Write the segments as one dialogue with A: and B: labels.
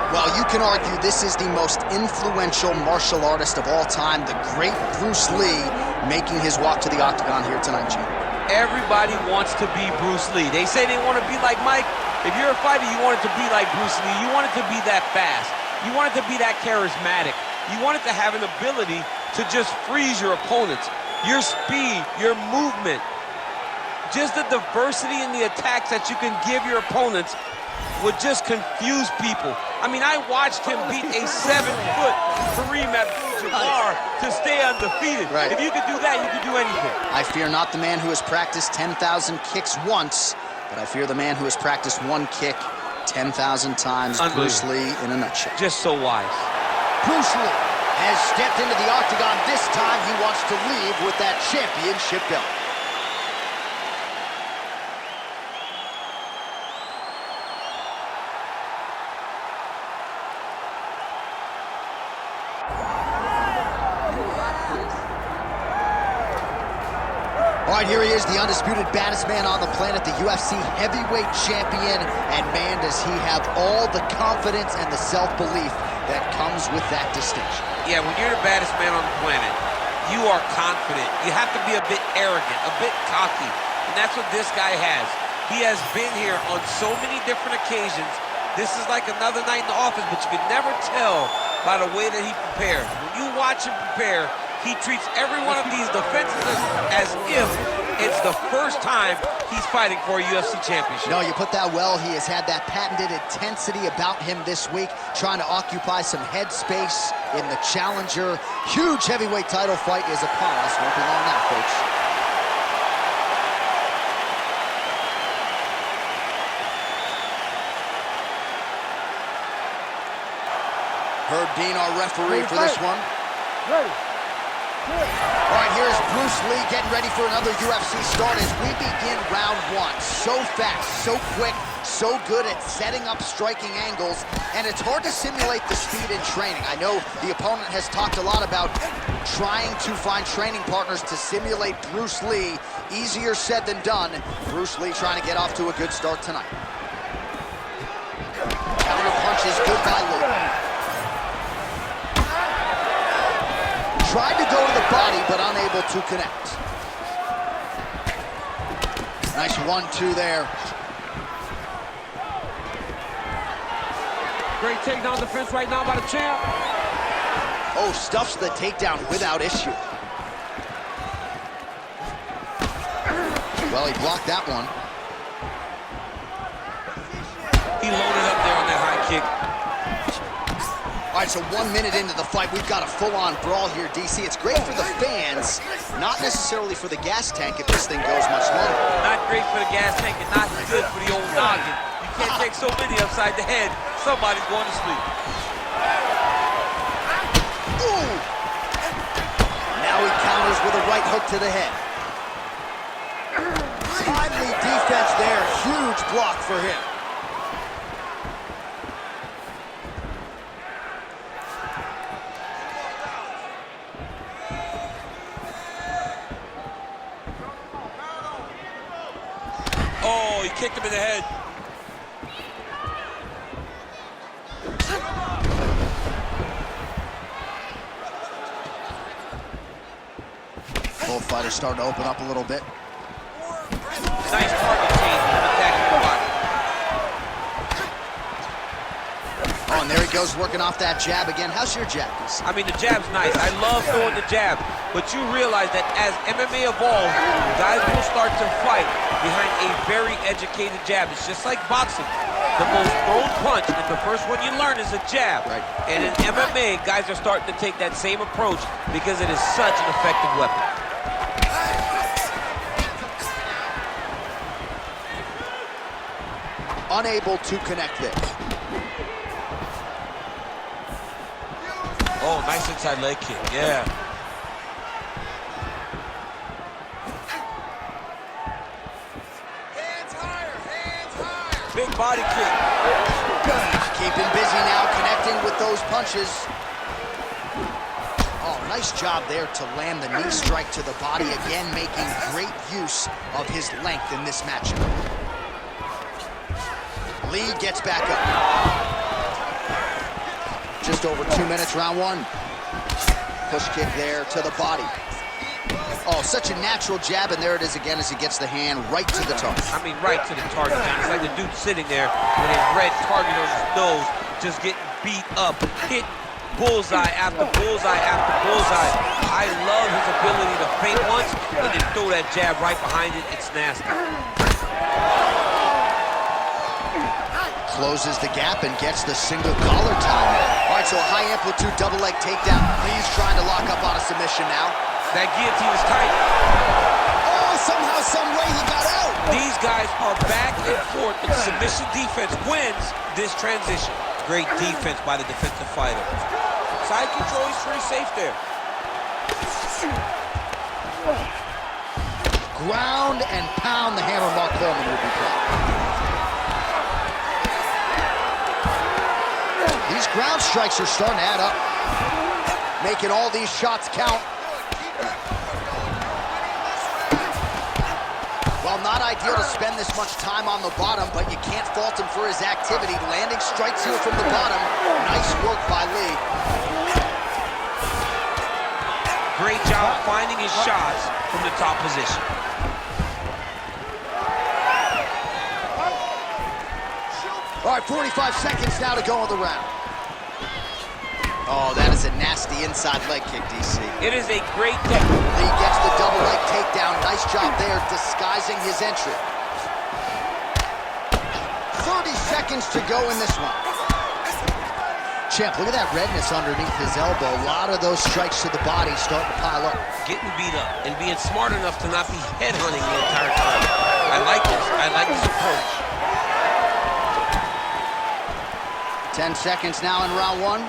A: Well, you can argue this is the most influential martial artist of all time, the great Bruce Lee, making his walk to the octagon here tonight, Jeet.
B: Everybody wants to be Bruce Lee. They say they want to be like Mike. If you're a fighter, you want it to be like Bruce Lee. You want it to be that fast. You want it to be that charismatic. You want it to have an ability to just freeze your opponents. Your speed, your movement, just the diversity in the attacks that you can give your opponents would just confuse people. I mean, I watched him beat a 7-foot Kareem Abdul-Jabbar to stay undefeated.
A: Right.
B: If you could do that, you could do anything.
A: I fear not the man who has practiced 10,000 kicks once, but I fear the man who has practiced one kick 10,000 times. Bruce Lee in a nutshell.
B: Just so wise.
A: Bruce Lee has stepped into the octagon. This time he wants to leave with that championship belt. All right, here he is, the undisputed baddest man on the planet, the UFC heavyweight champion. And man, does he have all the confidence and the self-belief that comes with that distinction.
B: Yeah, when you're the baddest man on the planet, you are confident. You have to be a bit arrogant, a bit cocky. And that's what this guy has. He has been here on so many different occasions. This is like another night in the office, but you can never tell by the way that he prepares. When you watch him prepare, he treats every one of these defenses as if it's the first time he's fighting for a UFC championship.
A: No, you put that well. He has had that patented intensity about him this week, trying to occupy some head space in the challenger. Huge heavyweight title fight is upon us. Won't be long now, folks. Herb Dean, our referee for this one.
C: Ready.
A: All right, here's Bruce Lee getting ready for another UFC start as we begin round one. So fast, so quick, so good at setting up striking angles, and it's hard to simulate the speed in training. I know the opponent has talked a lot about trying to find training partners to simulate Bruce Lee. Easier said than done. Bruce Lee trying to get off to a good start tonight. Counter punches, good by Lee. Tried to go to the body, but unable to connect. Nice 1-2 there.
C: Great takedown defense right now by the champ.
A: Oh, stuffs the takedown without issue. Well, he blocked that one.
B: He loaded up there on that high kick.
A: All right, so 1 minute into the fight, we've got a full-on brawl here, DC. It's great for the fans, not necessarily for the gas tank if this thing goes much longer.
B: Not great for the gas tank and not good for the old noggin. You can't take so many upside the head. Somebody's going to sleep.
A: Ooh! Now he counters with a right hook to the head. Timely defense there. Huge block for him.
B: Oh, he kicked him in the head.
A: Both fighters starting to open up a little bit.
B: Nice target change in the attacking block.
A: Oh, and there he goes working off that jab again. How's your jab?
B: I mean, the jab's nice. I love throwing the jab. But you realize that as MMA evolves, guys will start to fight behind a very educated jab. It's just like boxing. The most thrown punch and the first one you learn is a jab.
A: Right.
B: And in MMA, guys are starting to take that same approach because it is such an effective weapon.
A: Unable to connect this.
B: Oh, nice inside leg kick, yeah.
A: Hands higher.
B: Big body kick.
A: Keeping busy now, connecting with those punches. Oh, nice job there to land the knee strike to the body, again making great use of his length in this matchup. Lee gets back up. Just over 2 minutes, round one. Push kick there to the body. Oh, such a natural jab, and there it is again as he gets the hand right to the target.
B: I mean, right to the target, John. It's like the dude sitting there with his red target on his nose, just getting beat up, hit bullseye after bullseye after bullseye. I love his ability to feint once and then throw that jab right behind it. It's nasty.
A: Closes the gap and gets the single collar time. All right, so a high amplitude double leg takedown. Lee's trying to lock up on a submission now.
B: That guillotine is tight.
A: Oh, somehow, some way he got out.
B: These guys are back and forth, but submission defense wins this transition. Great defense by the defensive fighter. Side control is pretty safe there.
A: Ground and pound, the hammer Mark Coleman would be proud. These ground strikes are starting to add up, making all these shots count. Well, not ideal to spend this much time on the bottom, but you can't fault him for his activity. Landing strikes here from the bottom. Nice work by Lee.
B: Great job finding his shots from the top position.
A: All right, 45 seconds now to go in the round. Oh, that is a nasty inside leg kick, DC.
B: It is a great technique.
A: Lee gets the double leg takedown. Nice job there, disguising his entry. 30 seconds to go in this one. Champ, look at that redness underneath his elbow. A lot of those strikes to the body starting to pile up.
B: Getting beat up and being smart enough to not be headhunting the entire time. I like this. I like this approach.
A: 10 seconds now in round one.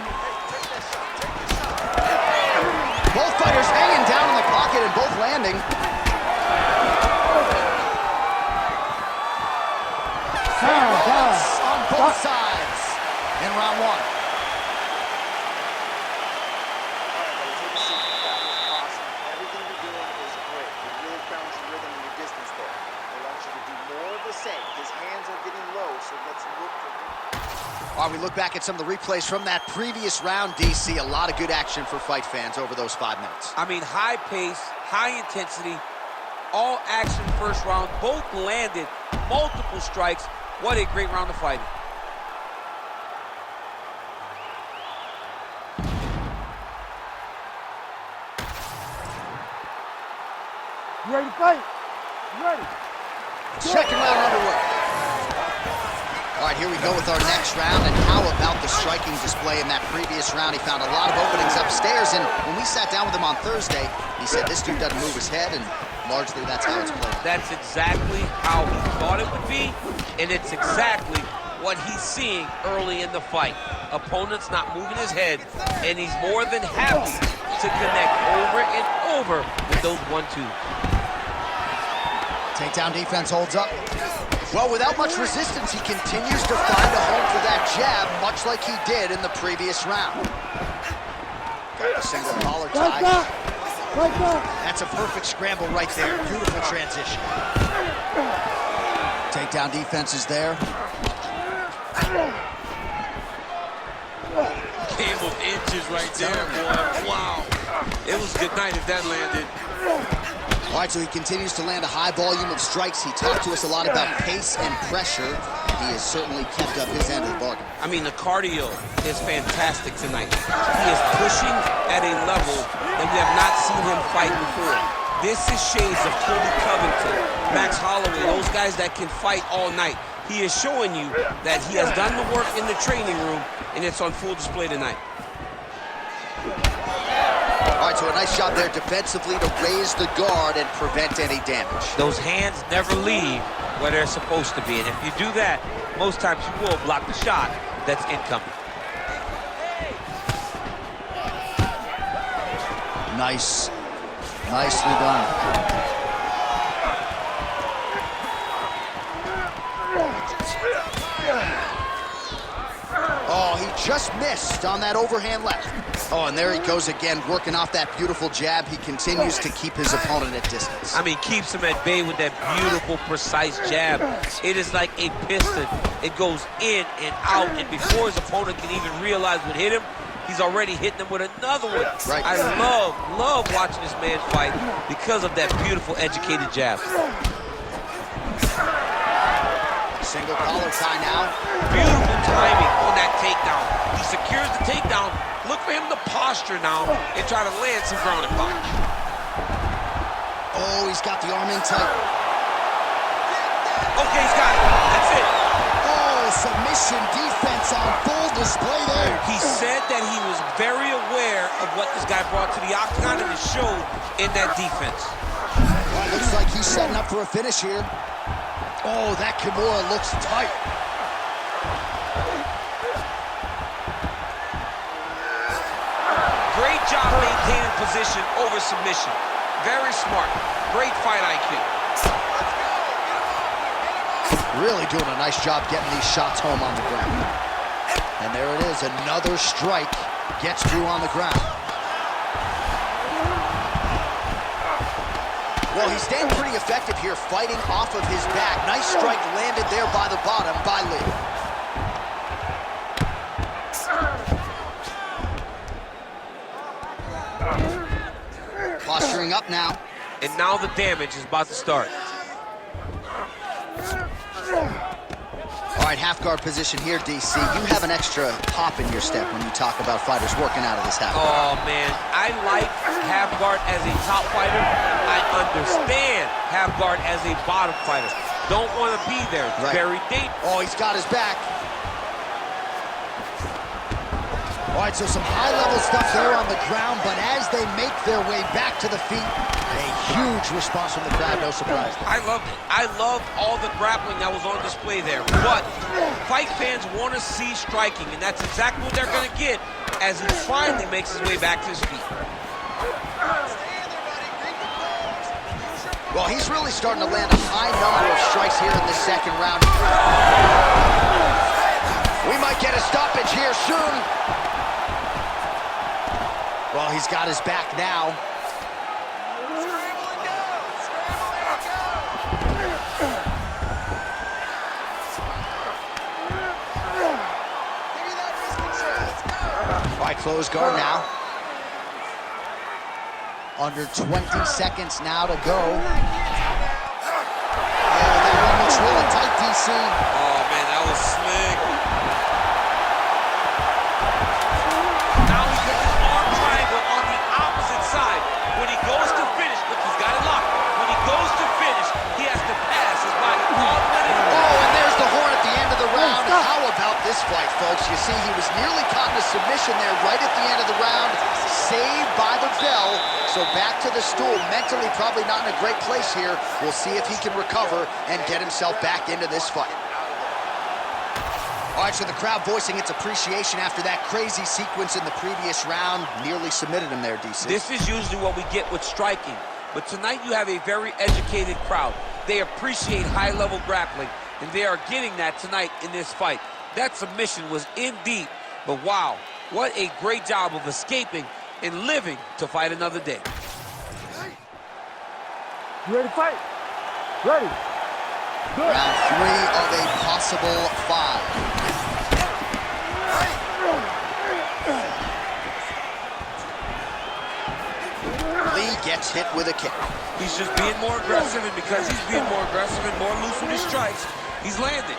A: Both fighters hanging down in the pocket and both landing. Walkouts on both sides in round one.
D: Everything you're doing is great. You really found your rhythm and your distance there. I want you to do more of the same. His hands are getting low, so let's look for him.
A: All right, we look back at some of the replays from that previous round, DC. A lot of good action for fight fans over those 5 minutes.
B: I mean, high pace, high intensity, all action first round. Both landed multiple strikes. What a great round of fighting.
C: You ready to fight? You ready?
A: Second round underway. All right, here we go with our next round, and how about the striking display in that previous round? He found a lot of openings upstairs, and when we sat down with him on Thursday, he said this dude doesn't move his head, and largely that's how it's played.
B: That's exactly how he thought it would be, and it's exactly what he's seeing early in the fight. Opponent's not moving his head, and he's more than happy to connect over and over with those 1-2s.
A: Takedown defense holds up. Well, without much resistance, he continues to find a home for that jab, much like he did in the previous round. Got the single collar tie. That's a perfect scramble right there. Beautiful transition. Takedown defense is there.
B: Game of inches right there, boy. Wow. It was good night if that landed.
A: All right, so he continues to land a high volume of strikes. He talked to us a lot about pace and pressure, and he has certainly kept up his end of the bargain.
B: I mean, the cardio is fantastic tonight. He is pushing at a level that we have not seen him fight before. This is shades of Kobe Covington, Max Holloway, those guys that can fight all night. He is showing you that he has done the work in the training room, and it's on full display tonight.
A: All right, so a nice shot there defensively to raise the guard and prevent any damage.
B: Those hands never leave where they're supposed to be, and if you do that, most times you will block the shot that's incoming.
A: Nicely done. Oh, he just missed on that overhand left. Oh, and there he goes again, working off that beautiful jab. He continues to keep his opponent at distance.
B: I mean, keeps him at bay with that beautiful, precise jab. It is like a piston. It goes in and out, and before his opponent can even realize what hit him, he's already hitting him with another one.
A: Right.
B: I love watching this man fight because of that beautiful, educated jab.
A: Single collar tie now.
B: Beautiful timing on that takedown. He secures the takedown. Look for him to posture now and try to land some ground and pound.
A: Oh, he's got the arm in tight.
B: Okay, he's got it. That's it.
A: Oh, submission defense on full display there.
B: He said that he was very aware of what this guy brought to the octagon, and it showed in that defense.
A: Looks like he's setting up for a finish here. Oh, that Kimura looks tight.
B: Great job maintaining position over submission. Very smart. Great fight IQ.
A: Really doing a nice job getting these shots home on the ground. And there it is, another strike gets through on the ground. Well, he's staying pretty effective here, fighting off of his back. Nice strike landed there by the bottom by Lee. Posturing up now.
B: And now the damage is about to start.
A: All right, half guard position here, DC. You have an extra hop in your step when you talk about fighters working out of this half guard.
B: Oh, man. I like half guard as a top fighter. I understand half guard as a bottom fighter. Don't want to be there. It's
A: Right.
B: very dangerous.
A: Oh, he's got his back. All right, so some high-level stuff there on the ground, but as they make their way back to the feet, a huge response from the crowd, no surprise.
B: I loved it. I loved all the grappling that was on display there. But fight fans want to see striking, and that's exactly what they're going to get as he finally makes his way back to his feet.
A: Well, he's really starting to land a high number of strikes here in the second round. We might get a stoppage here soon. Well, he's got his back now. All right, close guard now. Under 20 seconds now to go. Oh, that one looks really tight, DC.
B: Oh, man, that was slick. Now he puts his arm triangle on the opposite side. When he goes to finish, look, he's got it locked. When he goes to finish, he has to pass his body all the way.
A: Oh, and there's the horn at the end of the round. How about this fight, folks? You see, he was nearly caught in a submission there right at the end of the round. Saved by the bell. So back to the stool. Mentally probably not in a great place here. We'll see if he can recover and get himself back into this fight. All right, so the crowd voicing its appreciation after that crazy sequence in the previous round. Nearly submitted him there, DC.
B: This is usually what we get with striking. But tonight you have a very educated crowd. They appreciate high-level grappling, and they are getting that tonight in this fight. That submission was in deep, but wow, what a great job of escaping and living to fight another day.
C: You ready to fight? Ready. Good.
A: Round 3 of a possible 5. Lee gets hit with a kick.
B: He's just being more aggressive, and because he's being more aggressive and more loose with his strikes, he's landing.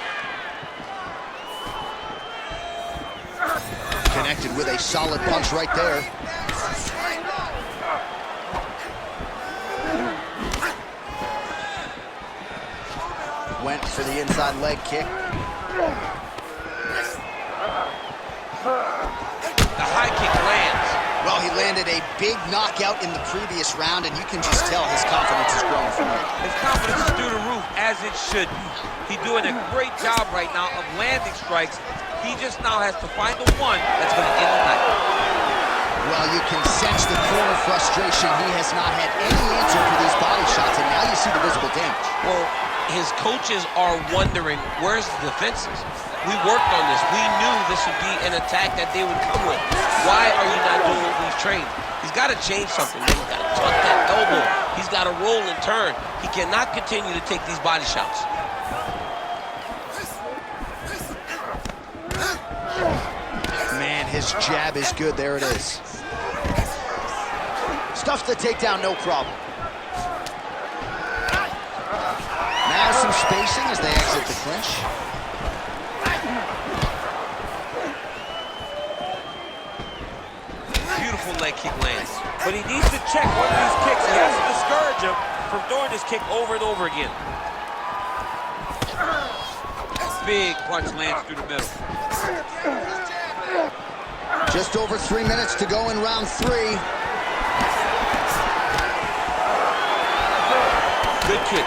A: Connected with a solid punch right there. Went for the inside leg kick.
B: The high kick lands.
A: Well, he landed a big knockout in the previous round, and you can just tell his confidence is growing from it.
B: His confidence is through the roof, as it should be. He's doing a great job right now of landing strikes. He just now has to find the one that's going to end the night.
A: Well, you can sense the corner frustration. He has not had any answer for these body shots, and now you see the visible damage.
B: Well, his coaches are wondering, where's the defenses? We worked on this. We knew this would be an attack that they would come with. Why are you not doing what we've trained? He's got to change something. He's got to tuck that elbow. He's got to roll and turn. He cannot continue to take these body shots.
A: Man, his His jab is good, there it is. Stuffs the takedown, no problem. Now some spacing as they exit the clinch.
B: Beautiful leg kick lands. But he needs to check one of these kicks. He has to discourage him from throwing this kick over and over again. Big punch lands through the middle.
A: Just over 3 minutes to go in round 3.
B: Good kick.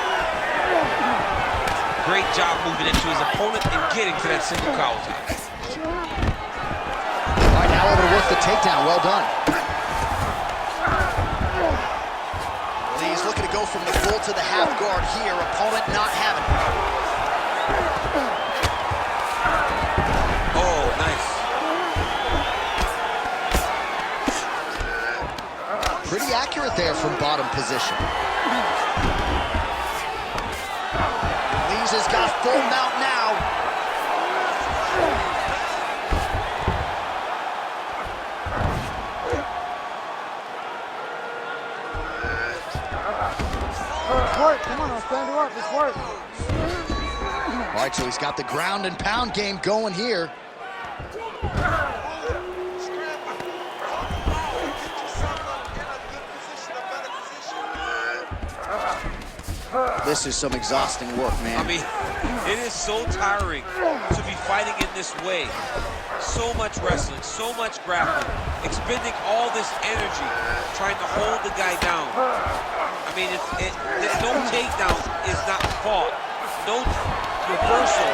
B: Great job moving into his opponent and getting to that single cow tie.
A: All right, now able to work the takedown. Well done. Lee's looking to go from the full to the half guard here. Opponent not having it.
B: Oh, nice.
A: Pretty accurate there from bottom position. Lee's has got full mount now.
C: Work, come on, stand her up, it's work.
A: All right, so he's got the ground and pound game going here. This is some exhausting work, man.
B: I mean, it is so tiring to be fighting in this way. So much wrestling, so much grappling, expending all this energy trying to hold the guy down. I mean, no takedown is not fought. No reversal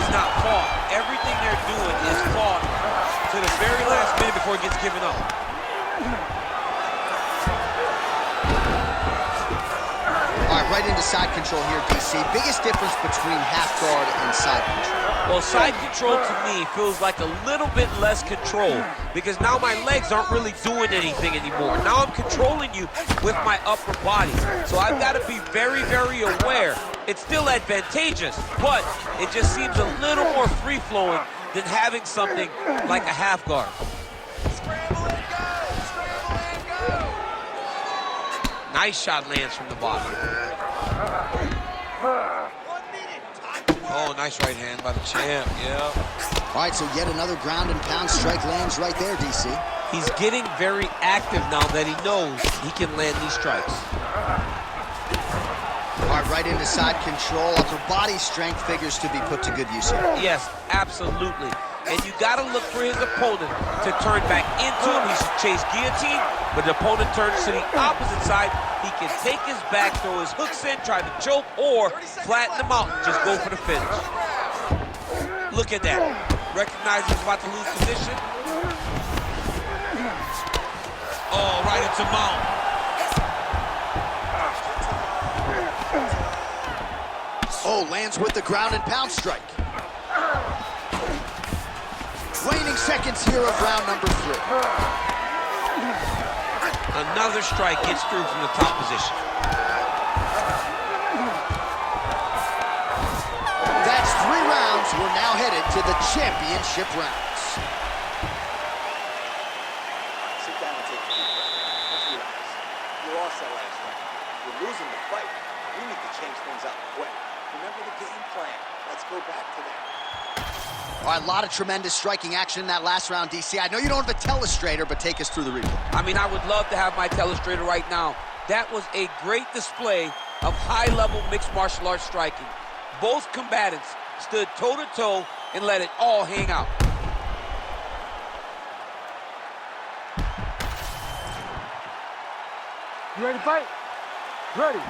B: is not fought. Everything they're doing is fought to the very last minute before it gets given up.
A: All right, right into side control here, DC. Biggest difference between half guard and side control?
B: Well, side control to me feels like a little bit less control because now my legs aren't really doing anything anymore. Now I'm controlling you with my upper body. So I've got to be very, very aware. It's still advantageous, but it just seems a little more free-flowing than having something like a half guard. Nice shot lands from the bottom. Oh, nice right hand by the champ, yeah.
A: All right, so yet another ground and pound strike lands right there, DC.
B: He's getting very active now that he knows he can land these strikes.
A: All right, right into side control. Upper body strength figures to be put to good use here.
B: Yes, absolutely. And you got to look for his opponent to turn back into him. He should chase guillotine, but the opponent turns to the opposite side. He can take his back, throw his hooks in, try to choke, or flatten him out. Just go for the finish. Look at that. Recognize he's about to lose position. Oh, right into mount.
A: Oh, lands with the ground and pound strike. Waning seconds here of round number 3.
B: Another strike gets through from the top position.
A: That's 3 rounds. We're now headed to the championship rounds.
D: Sit down and take a deep breath. Let's relax. You lost that last round. You're losing the fight. We need to change things up quick. Remember the game plan. Let's go back to that.
A: All right, a lot of tremendous striking action in that last round, DC. I know you don't have a telestrator, but take us through the replay.
B: I mean, I would love to have my telestrator right now. That was a great display of high-level mixed martial arts striking. Both combatants stood toe-to-toe and let it all hang out.
C: You ready to fight? Ready.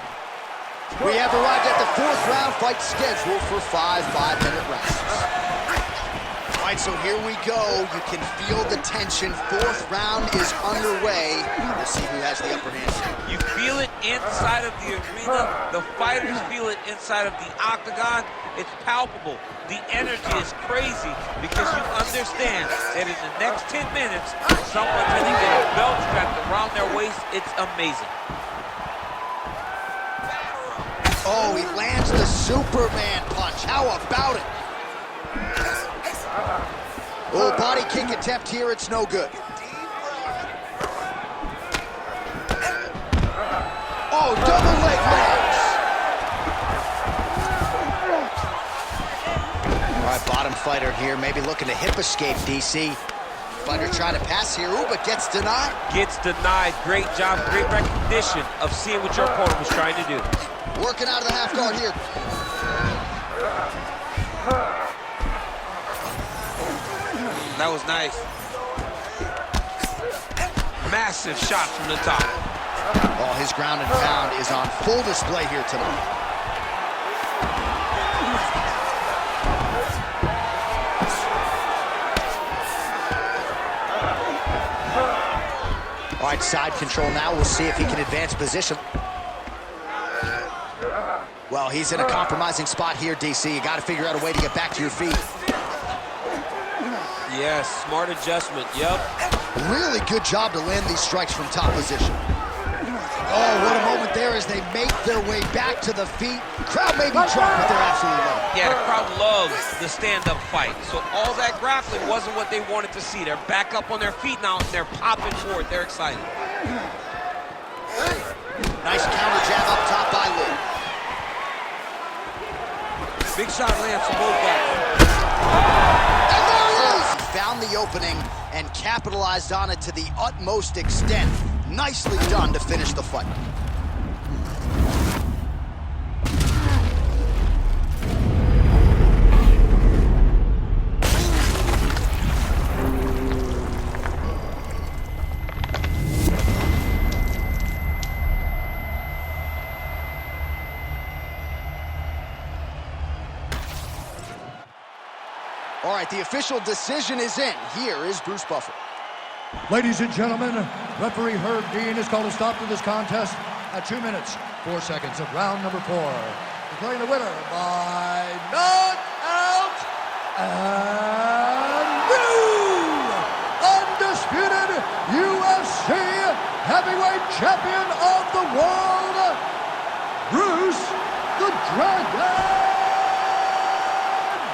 A: We have arrived at the 4th round fight scheduled for 5 5-minute rounds. All right, so here we go. You can feel the tension. 4th round is underway. We'll see who has the upper hand.
B: You feel it inside of the arena. The fighters feel it inside of the octagon. It's palpable. The energy is crazy because you understand that in the next 10 minutes, someone's going to get a belt strapped around their waist. It's amazing.
A: Oh, he lands the Superman punch. How about it? Oh, body kick attempt here, it's no good. Oh, double leg locks. All right, bottom fighter here, maybe looking to hip escape, DC. Fighter trying to pass here, ooh, but gets denied.
B: Gets denied. Great job, great recognition of seeing what your opponent was trying to do.
A: Working out of the half guard here.
B: That was nice. Massive shot from the top.
A: Oh, his ground and pound is on full display here tonight. All right, side control now. We'll see if he can advance position. Well, he's in a compromising spot here, DC. You got to figure out a way to get back to your feet.
B: Yes, smart adjustment, yep.
A: Really good job to land these strikes from top position. Oh, what a moment there as they make their way back to the feet. Crowd may be drunk, but they're absolutely loving it.
B: Yeah, the crowd loves the stand-up fight. So all that grappling wasn't what they wanted to see. They're back up on their feet now, and they're popping forward. They're excited.
A: Nice counter jab up top by Lee.
B: Big shot lands from both guys.
A: And there he is! He found the opening and capitalized on it to the utmost extent. Nicely done to finish the fight. All right, the official decision is in. Here is Bruce Buffer.
C: Ladies and gentlemen, referee Herb Dean has called a stop to this contest at 2 minutes, 4 seconds of round number 4. Declaring the winner by knockout and new undisputed UFC heavyweight champion of the world, Bruce the Dragon